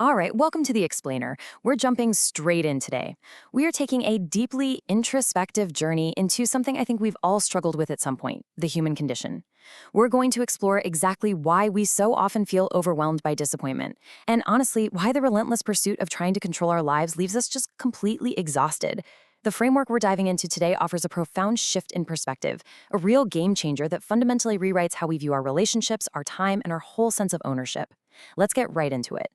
All right, welcome to The Explainer. We're jumping straight in today. We are taking a deeply introspective journey into something I think we've all struggled with at some point, the human condition. We're going to explore exactly why we so often feel overwhelmed by disappointment, and honestly, why the relentless pursuit of trying to control our lives leaves us just completely exhausted. The framework we're diving into today offers a profound shift in perspective, a real game changer that fundamentally rewrites how we view our relationships, our time, and our whole sense of ownership. Let's get right into it.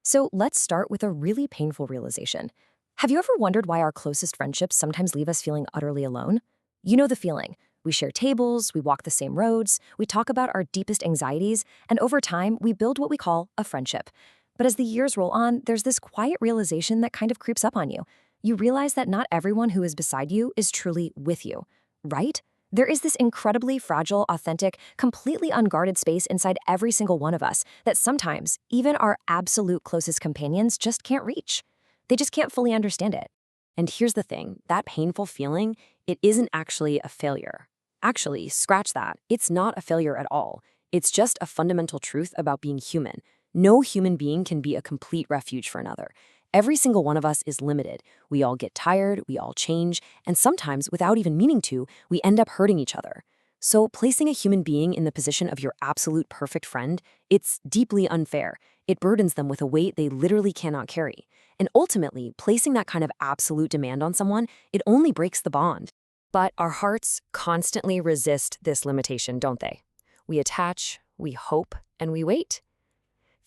So let's start with a really painful realization. Have you ever wondered why our closest friendships sometimes leave us feeling utterly alone? You know the feeling. We share tables, we walk the same roads, we talk about our deepest anxieties, and over time, we build what we call a friendship. But as the years roll on, there's this quiet realization that kind of creeps up on you. You realize that not everyone who is beside you is truly with you, right? There is this incredibly fragile, authentic, completely unguarded space inside every single one of us that sometimes even our absolute closest companions just can't reach. They just can't fully understand it. And here's the thing, that painful feeling, it isn't actually a failure. Actually, scratch that. It's not a failure at all. It's just a fundamental truth about being human. No human being can be a complete refuge for another. Every single one of us is limited. We all get tired, we all change, and sometimes, without even meaning to, we end up hurting each other. So placing a human being in the position of your absolute perfect friend, it's deeply unfair. It burdens them with a weight they literally cannot carry. And ultimately, placing that kind of absolute demand on someone, it only breaks the bond. But our hearts constantly resist this limitation, don't they? We attach, we hope, and we wait.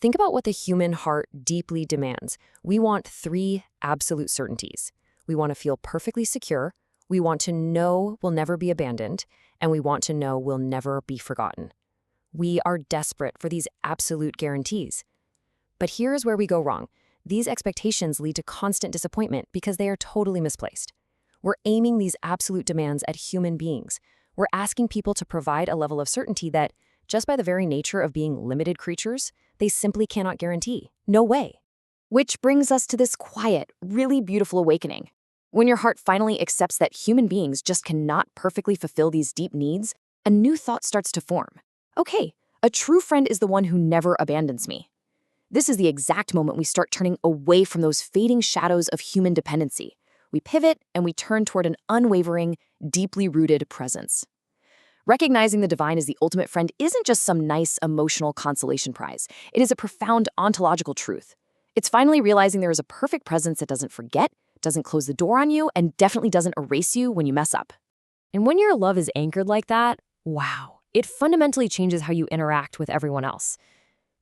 Think about what the human heart deeply demands. We want three absolute certainties. We want to feel perfectly secure, we want to know we'll never be abandoned, and we want to know we'll never be forgotten. We are desperate for these absolute guarantees. But here's where we go wrong. These expectations lead to constant disappointment because they are totally misplaced. We're aiming these absolute demands at human beings. We're asking people to provide a level of certainty that, just by the very nature of being limited creatures, they simply cannot guarantee. No way. Which brings us to this quiet, really beautiful awakening. When your heart finally accepts that human beings just cannot perfectly fulfill these deep needs, a new thought starts to form. Okay, a true friend is the one who never abandons me. This is the exact moment we start turning away from those fading shadows of human dependency. We pivot and we turn toward an unwavering, deeply rooted presence. Recognizing the divine as the ultimate friend isn't just some nice emotional consolation prize. It is a profound ontological truth. It's finally realizing there is a perfect presence that doesn't forget, doesn't close the door on you, and definitely doesn't erase you when you mess up. And when your love is anchored like that, wow, it fundamentally changes how you interact with everyone else.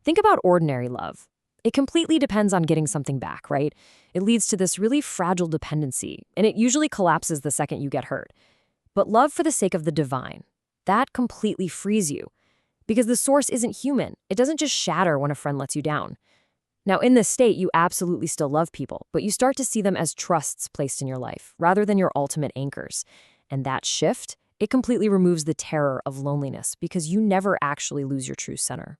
Think about ordinary love. It completely depends on getting something back, right? It leads to this really fragile dependency, and it usually collapses the second you get hurt. But love for the sake of the divine, that completely frees you. Because the source isn't human. It doesn't just shatter when a friend lets you down. Now, in this state, you absolutely still love people, but you start to see them as trusts placed in your life, rather than your ultimate anchors. And that shift, it completely removes the terror of loneliness, because you never actually lose your true center.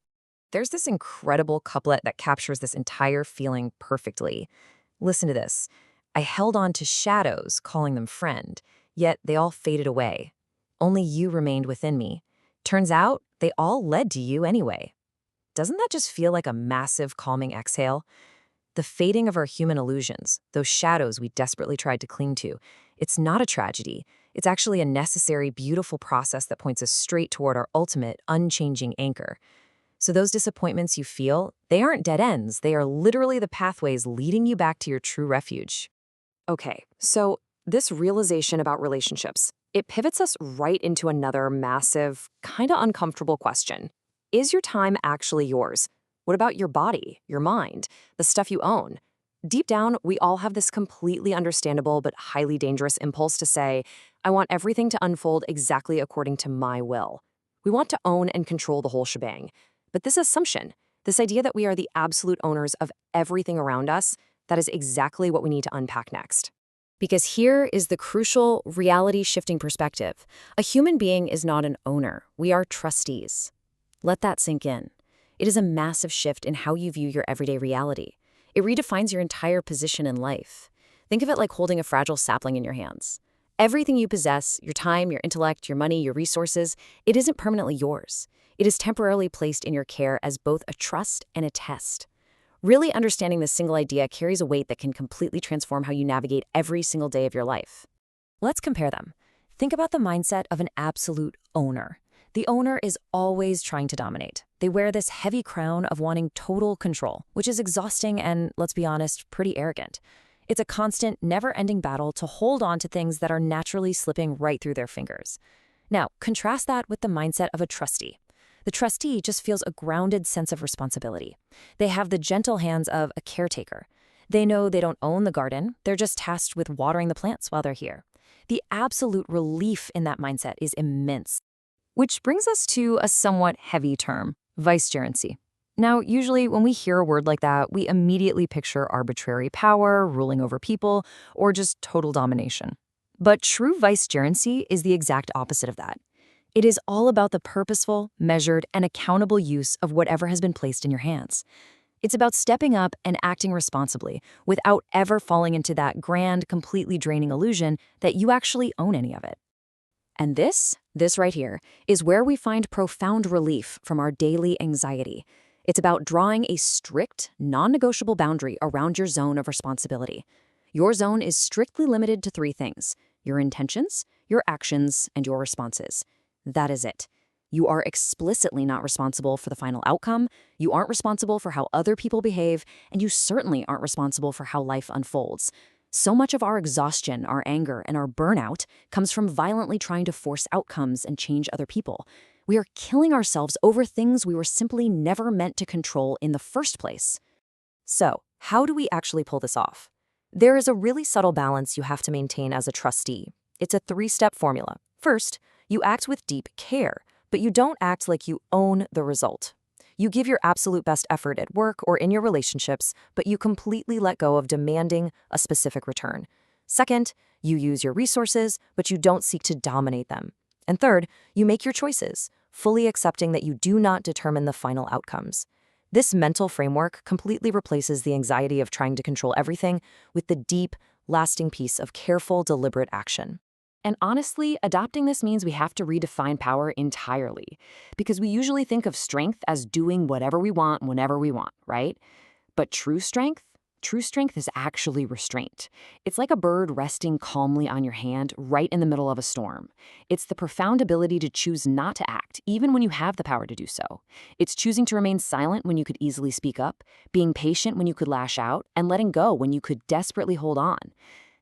There's this incredible couplet that captures this entire feeling perfectly. Listen to this. I held on to shadows, calling them friend, yet they all faded away. Only you remained within me. Turns out, they all led to you anyway. Doesn't that just feel like a massive calming exhale? The fading of our human illusions, those shadows we desperately tried to cling to, it's not a tragedy. It's actually a necessary, beautiful process that points us straight toward our ultimate, unchanging anchor. So those disappointments you feel, they aren't dead ends. They are literally the pathways leading you back to your true refuge. Okay, so this realization about relationships, it pivots us right into another massive, kind of uncomfortable question. Is your time actually yours? What about your body, your mind, the stuff you own? Deep down, we all have this completely understandable but highly dangerous impulse to say, I want everything to unfold exactly according to my will. We want to own and control the whole shebang. But this assumption, this idea that we are the absolute owners of everything around us, that is exactly what we need to unpack next. Because here is the crucial reality-shifting perspective. A human being is not an owner. We are trustees. Let that sink in. It is a massive shift in how you view your everyday reality. It redefines your entire position in life. Think of it like holding a fragile sapling in your hands. Everything you possess, your time, your intellect, your money, your resources, it isn't permanently yours. It is temporarily placed in your care as both a trust and a test. Really understanding this single idea carries a weight that can completely transform how you navigate every single day of your life. Let's compare them. Think about the mindset of an absolute owner. The owner is always trying to dominate. They wear this heavy crown of wanting total control, which is exhausting and, let's be honest, pretty arrogant. It's a constant, never-ending battle to hold on to things that are naturally slipping right through their fingers. Now, contrast that with the mindset of a trustee. The trustee just feels a grounded sense of responsibility. They have the gentle hands of a caretaker. They know they don't own the garden, they're just tasked with watering the plants while they're here. The absolute relief in that mindset is immense. Which brings us to a somewhat heavy term, vicegerency. Now, usually when we hear a word like that, we immediately picture arbitrary power, ruling over people, or just total domination. But true vicegerency is the exact opposite of that. It is all about the purposeful, measured, and accountable use of whatever has been placed in your hands. It's about stepping up and acting responsibly without ever falling into that grand, completely draining illusion that you actually own any of it. And this right here, is where we find profound relief from our daily anxiety. It's about drawing a strict, non-negotiable boundary around your zone of responsibility. Your zone is strictly limited to 3 things: your intentions, your actions, and your responses. That is it. You are explicitly not responsible for the final outcome, you aren't responsible for how other people behave, and you certainly aren't responsible for how life unfolds. So much of our exhaustion, our anger, and our burnout comes from violently trying to force outcomes and change other people. We are killing ourselves over things we were simply never meant to control in the first place. So, how do we actually pull this off? There is a really subtle balance you have to maintain as a trustee. It's a 3-step formula. First, you act with deep care, but you don't act like you own the result. You give your absolute best effort at work or in your relationships, but you completely let go of demanding a specific return. Second, you use your resources, but you don't seek to dominate them. And third, you make your choices, fully accepting that you do not determine the final outcomes. This mental framework completely replaces the anxiety of trying to control everything with the deep, lasting peace of careful, deliberate action. And honestly, adopting this means we have to redefine power entirely, because we usually think of strength as doing whatever we want whenever we want, right? But true strength is actually restraint. It's like a bird resting calmly on your hand right in the middle of a storm. It's the profound ability to choose not to act, even when you have the power to do so. It's choosing to remain silent when you could easily speak up, being patient when you could lash out, and letting go when you could desperately hold on.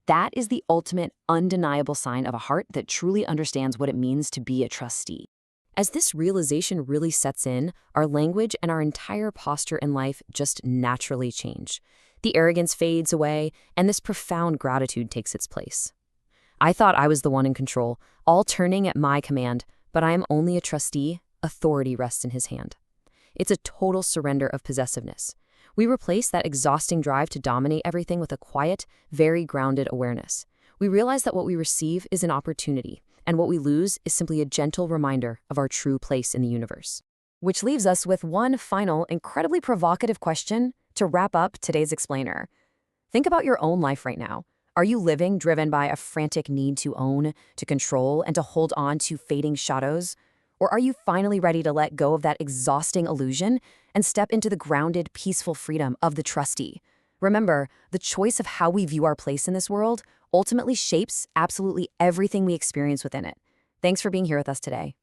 That is the ultimate, undeniable sign of a heart that truly understands what it means to be a trustee. As this realization really sets in, our language and our entire posture in life just naturally change. The arrogance fades away, and this profound gratitude takes its place. I thought I was the one in control, all turning at my command, but I am only a trustee. Authority rests in his hand. It's a total surrender of possessiveness. We replace that exhausting drive to dominate everything with a quiet, very grounded awareness. We realize that what we receive is an opportunity, and what we lose is simply a gentle reminder of our true place in the universe. Which leaves us with one final, incredibly provocative question to wrap up today's explainer. Think about your own life right now. Are you living driven by a frantic need to own, to control, and to hold on to fading shadows? Or are you finally ready to let go of that exhausting illusion and step into the grounded, peaceful freedom of the trustee? Remember, the choice of how we view our place in this world ultimately shapes absolutely everything we experience within it. Thanks for being here with us today.